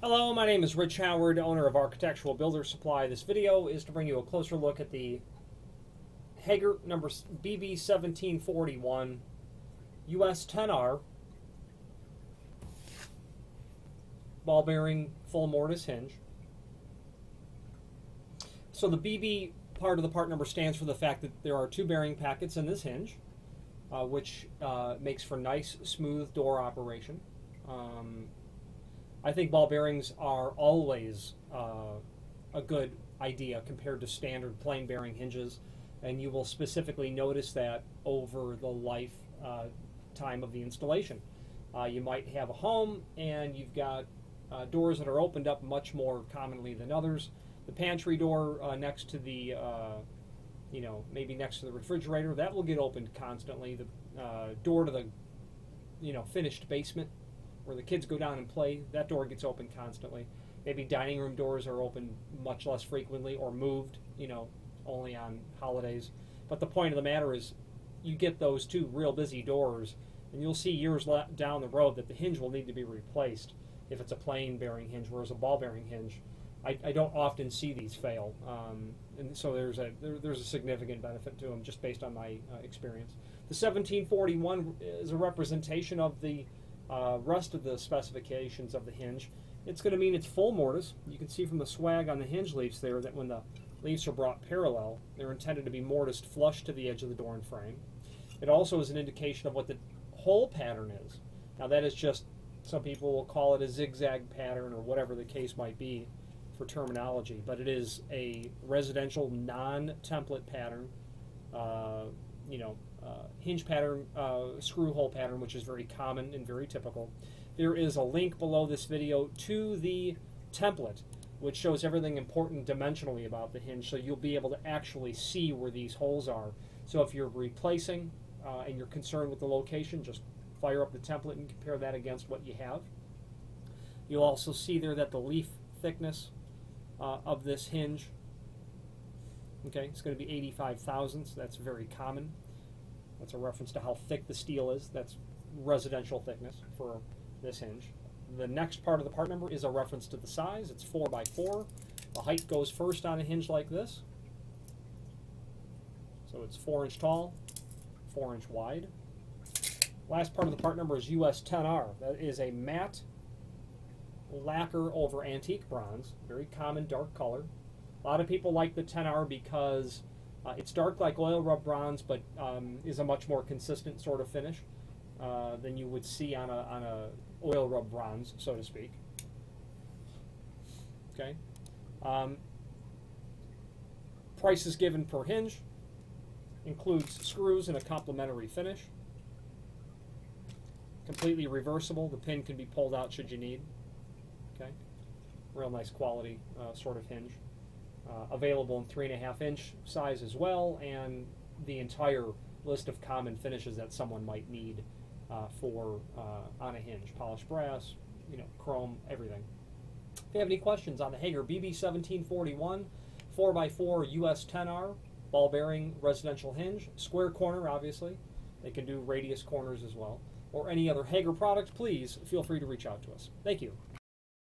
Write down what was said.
Hello, my name is Rich Howard, owner of Architectural Builder Supply. This video is to bring you a closer look at the Hager number BB1741 US10R ball bearing full mortise hinge. So the BB part of the part number stands for the fact that there are two bearing packets in this hinge, which makes for nice, smooth door operation. I think ball bearings are always a good idea compared to standard plain bearing hinges, and you will specifically notice that over the life time of the installation. You might have a home and you've got doors that are opened up much more commonly than others. The pantry door next to the, maybe next to the refrigerator, that will get opened constantly. The door to the, finished basement where the kids go down and play, that door gets open constantly. Maybe dining room doors are open much less frequently or moved, only on holidays. But the point of the matter is you get those two real busy doors and you'll see years down the road that the hinge will need to be replaced if it's a plain bearing hinge, whereas a ball bearing hinge, I don't often see these fail. And so there's a significant benefit to them just based on my experience. The 1741 is a representation of the rest of the specifications of the hinge. It's going to mean it's full mortise. You can see from the swag on the hinge leaves there that when the leaves are brought parallel, they're intended to be mortised flush to the edge of the door and frame. It also is an indication of what the hole pattern is. Now that is just, some people will call it a zigzag pattern or whatever the case might be for terminology, but it is a residential non-template pattern, hinge pattern, screw hole pattern, which is very common and very typical. There is a link below this video to the template, which shows everything important dimensionally about the hinge, so you'll be able to actually see where these holes are. So if you're replacing and you're concerned with the location, just fire up the template and compare that against what you have. You'll also see there that the leaf thickness of this hinge, okay, it's going to be 85 thousandths. That's very common. That's a reference to how thick the steel is. That's residential thickness for this hinge. The next part of the part number is a reference to the size. It's 4x4. The height goes first on a hinge like this. So it's 4 inch tall, 4 inch wide. Last part of the part number is US10R. That is a matte lacquer over antique bronze, very common dark color. A lot of people like the 10R because it's dark like oil rub bronze, but is a much more consistent sort of finish than you would see on a oil rub bronze, so to speak. Okay. Prices given per hinge, includes screws and a complementary finish. Completely reversible. The pin can be pulled out should you need. Okay. Real nice quality sort of hinge. Available in 3.5 inch size as well, and the entire list of common finishes that someone might need for on a hinge. Polished brass, chrome, everything. If you have any questions on the Hager BB1741 4x4 US10R ball bearing residential hinge, square corner obviously, they can do radius corners as well, or any other Hager product, please feel free to reach out to us. Thank you.